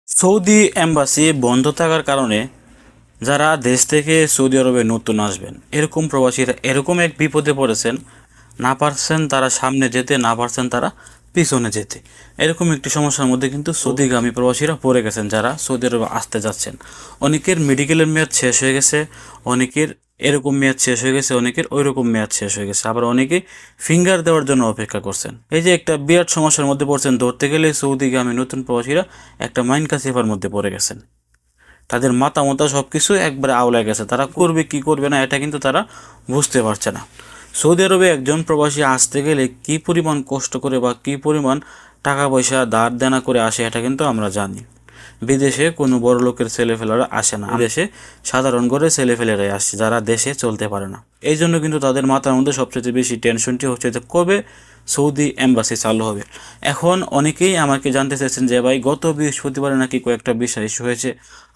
Saudi embassy বন্ধ থাকার কারণে যারা দেশ থেকে সৌদি আরবে নতুন আসবেন এরকম প্রবাসীরা এরকম এক বিপদে পড়েছেন, না পারছেন তারা সামনে যেতে, না পারছেন তারা পিছনে যেতে। এরকম একটি সমস্যার মধ্যে কিন্তু সৌদিগামী প্রবাসীরা পড়ে গেছেন যারা সৌদি আরবে আসতে যাচ্ছেন। অনেকের মেডিকেলের মেয়াদ শেষ হয়ে গেছে, অনেকের এরকম মেয়াদ শেষ হয়ে গেছে, অনেকের ওই রকম মেয়াদ শেষ হয়ে গেছে, আবার অনেকে ফিঙ্গার দেওয়ার জন্য অপেক্ষা করছেন। এই যে একটা বিরাট সমস্যার মধ্যে পড়ছেন, ধরতে গেলে সৌদিগামী নতুন প্রবাসীরা একটা মাইন্ড কাসিফার মধ্যে পড়ে গেছেন। তাদের মাথা সব কিছু একবারে আওলায় গেছে, তারা করবে কি করবে না এটা কিন্তু তারা বুঝতে পারছে না। সৌদি আরবে একজন প্রবাসী আসতে গেলে কী পরিমাণ কষ্ট করে বা কী পরিমাণ টাকা পয়সা ধার দেনা করে আসে এটা কিন্তু আমরা জানি। বিদেশে কোনো বড় লোকের ছেলেফেলেরা আসে না, বিদেশে সাধারণ ঘরে ছেলেফেলেরাই আসে যারা দেশে চলতে পারে না। এই জন্য কিন্তু তাদের মাথার মধ্যে সবচেয়ে বেশি টেনশনটি হচ্ছে যে কবে সৌদি এম্বাসি চালু হবে। এখন অনেকেই আমাকে জানতে চাইছেন যে ভাই গত বৃহস্পতিবারে নাকি কয়েকটা ভিসা ইস্যু হয়েছে,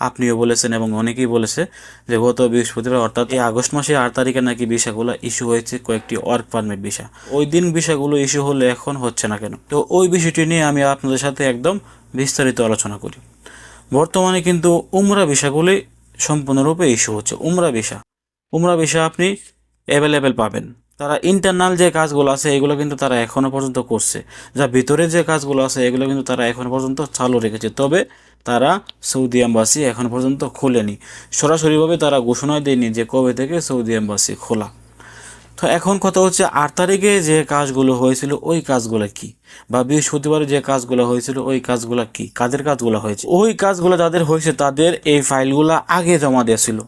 আপনিও বলেছেন এবং অনেকেই বলেছে যে গত বৃহস্পতিবার অর্থাৎ এই আগস্ট মাসে 8 তারিখে নাকি ভিসাগুলো ইস্যু হয়েছে, কয়েকটি ওয়ার্ক পারমিট ভিসা। ওই দিন ভিসাগুলো ইস্যু হলে এখন হচ্ছে না কেন? তো ওই বিষয়টি নিয়ে আমি আপনাদের সাথে একদম বিস্তারিত আলোচনা করি। বর্তমানে কিন্তু উমরা ভিসাগুলি সম্পূর্ণরূপে ইস্যু হচ্ছে। উমরা ভিসা আপনি অ্যাভেলেবেল পাবেন। তারা ইন্টারনাল যে কাজগুলো আছে এগুলো কিন্তু তারা এখনও পর্যন্ত করছে, যা ভিতরে যে কাজগুলো আছে এগুলো কিন্তু তারা এখনও পর্যন্ত চালু রেখেছে। তবে তারা সৌদি এম্বাসি এখন পর্যন্ত খোলেনি, সরাসরিভাবে তারা ঘোষণা দেয়নি যে কবে থেকে সৌদি এম্বাসি খোলা। তো এখন কথা হচ্ছে 8 তারিখে যে কাজগুলো হয়েছিল ওই কাজগুলো কি, বা বৃহস্পতিবারে যে কাজগুলো হয়েছিল ওই কাজগুলো কি, কাদের কাজগুলো হয়েছে, ওই কাজগুলো যাদের হয়েছে তাদের এই ফাইলগুলো আগে জমা দিয়েছিল।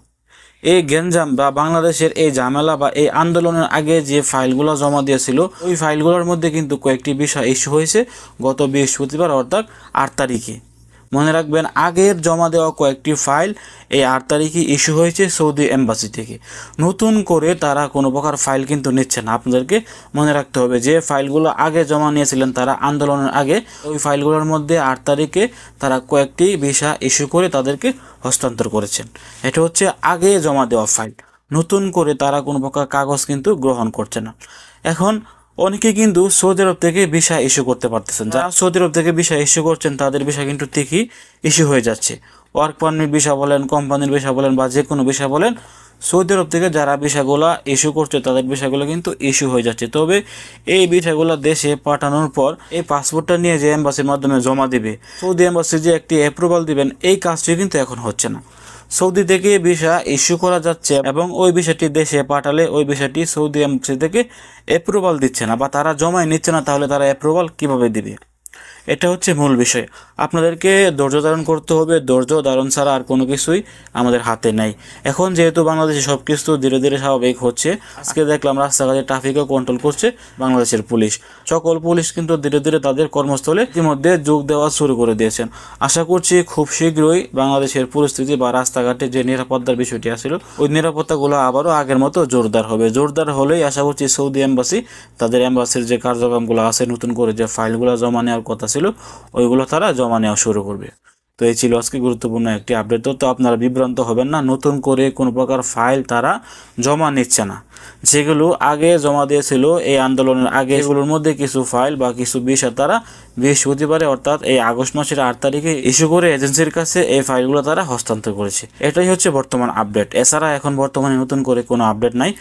এই গ্যাঞ্জাম বা বাংলাদেশের এই ঝামেলা বা এই আন্দোলনের আগে যে ফাইলগুলো জমা দিয়েছিল ওই ফাইলগুলোর মধ্যে কিন্তু কয়েকটি বিষয় ইস্যু হয়েছে গত বৃহস্পতিবার অর্থাৎ 8 তারিখে। মনে রাখবেন, আগের জমা দেওয়া কয়েকটি ফাইল এই 8 তারিখে ইস্যু হয়েছে সৌদি এম্বাসি থেকে। নতুন করে তারা কোনো প্রকার ফাইল কিন্তু নিচ্ছে না। আপনাদেরকে মনে রাখতে হবে যে ফাইলগুলো আগে জমা নিয়েছিলেন তারা আন্দোলনের আগে, ওই ফাইলগুলোর মধ্যে 8 তারিখে তারা কয়েকটি ভিসা ইস্যু করে তাদেরকে হস্তান্তর করেছেন। এটা হচ্ছে আগে জমা দেওয়া ফাইল। নতুন করে তারা কোনো প্রকার কাগজ কিন্তু গ্রহণ করছে না। এখন অনেকে কিন্তু সৌদি আরব থেকে ভিসা ইস্যু করতে পারতেছেন। যারা সৌদি আরব থেকে ভিসা ইস্যু করছেন তাদের ভিসা কিন্তু ঠিকই ইস্যু হয়ে যাচ্ছে। ওয়ার্ক পারমিট ভিসা বলেন, কোম্পানির ভিসা বলেন বা যে কোনো ভিসা বলেন, সৌদি আরব থেকে যারা ভিসাগুলো ইস্যু করছে তাদের ভিসাগুলো কিন্তু ইস্যু হয়ে যাচ্ছে। তবে এই ভিসাগুলো দেশে পাঠানোর পর এই পাসপোর্টটা নিয়ে যে এম্বাসির মাধ্যমে জমা দিবে, সৌদি এম্বাসি যে একটি অ্যাপ্রুভাল দিবেন, এই কাজটি কিন্তু এখন হচ্ছে না। সৌদি থেকে ভিসা ইস্যু করা যাচ্ছে এবং ওই ভিসাটি দেশে পাঠালে ওই ভিসাটি সৌদি এম্বাসি থেকে অ্যাপ্রুভাল দিচ্ছে না বা তারা জমায় নিচ্ছে না, তাহলে তারা অ্যাপ্রুভাল কিভাবে দিবে? এটা হচ্ছে মূল বিষয়। আপনাদেরকে ধৈর্য ধারণ করতে হবে, ধৈর্য ধারণ ছাড়া আর কোনো কিছুই আমাদের হাতে নেই। এখন যেহেতু বাংলাদেশে সব কিছু ধীরে ধীরে স্বাভাবিক হচ্ছে, আজকে দেখলাম রাস্তাঘাটে ট্রাফিকও কন্ট্রোল করছে বাংলাদেশের পুলিশ। সকল পুলিশ কিন্তু ধীরে ধীরে তাদের কর্মস্থলে ইতিমধ্যে যোগ দেওয়া শুরু করে দিয়েছেন। আশা করছি খুব শীঘ্রই বাংলাদেশের পরিস্থিতি বা রাস্তাঘাটে যে নিরাপত্তার বিষয়টি আসছিল ওই নিরাপত্তাগুলো আবারও আগের মতো জোরদার হবে। জোরদার হলেই আশা করছি সৌদি এম্বাসি তাদের এম্বাসির যে কার্যক্রমগুলো আছে, নতুন করে যে ফাইলগুলো জমা নেওয়ার কথা ছিল ওইগুলো তারা জমা নেওয়া শুরু করবে। তো এই ছিল আজকে গুরুত্বপূর্ণ একটি আপডেট। তো আপনারা বিভ্রান্ত হবেন না, নতুন করে কোনো প্রকার ফাইল তারা জমা নিচ্ছে না। যেগুলো আগে জমা দিয়েছিল এই আন্দোলনের আগে, এগুলোর মধ্যে কিছু ফাইল বা কিছু বিষয় তারা বৃহস্পতিবারে অর্থাৎ এই আগস্ট মাসের 8 তারিখে ইস্যু করে এজেন্সির কাছে এই ফাইলগুলো তারা হস্তান্তর করেছে। এটাই হচ্ছে বর্তমান আপডেট। এছাড়া এখন বর্তমানে নতুন করে কোনো আপডেট নাই।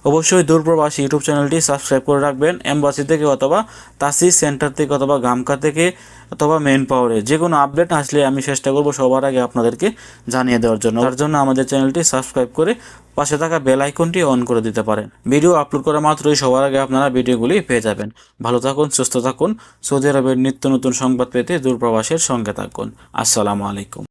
অবশ্যই দূরপ্রবাসী ইউটিউব চ্যানেলটি সাবস্ক্রাইব করে রাখবেন। এম্বাসি থেকে অথবা তাসি সেন্টার থেকে অথবা গামকা থেকে অথবা মেন পাওয়ারে যে কোনো আপডেট আসলে আমি চেষ্টা করব সবার আগে আপনাদেরকে জানিয়ে দেওয়ার জন্য। তার জন্য আমাদের চ্যানেলটি সাবস্ক্রাইব করে পাশে থাকা বেল আইকনটি অন করে দিতে পারেন। ভিডিও আপলোড করা মাত্রই সবার আগে আপনারা ভিডিওগুলি পেয়ে যাবেন। ভালো থাকুন, সুস্থ থাকুন। সৌদি আরবের নিত্য নতুন সংবাদ পেতে দূরপ্রবাসের সঙ্গে থাকুন। আসসালামু আলাইকুম।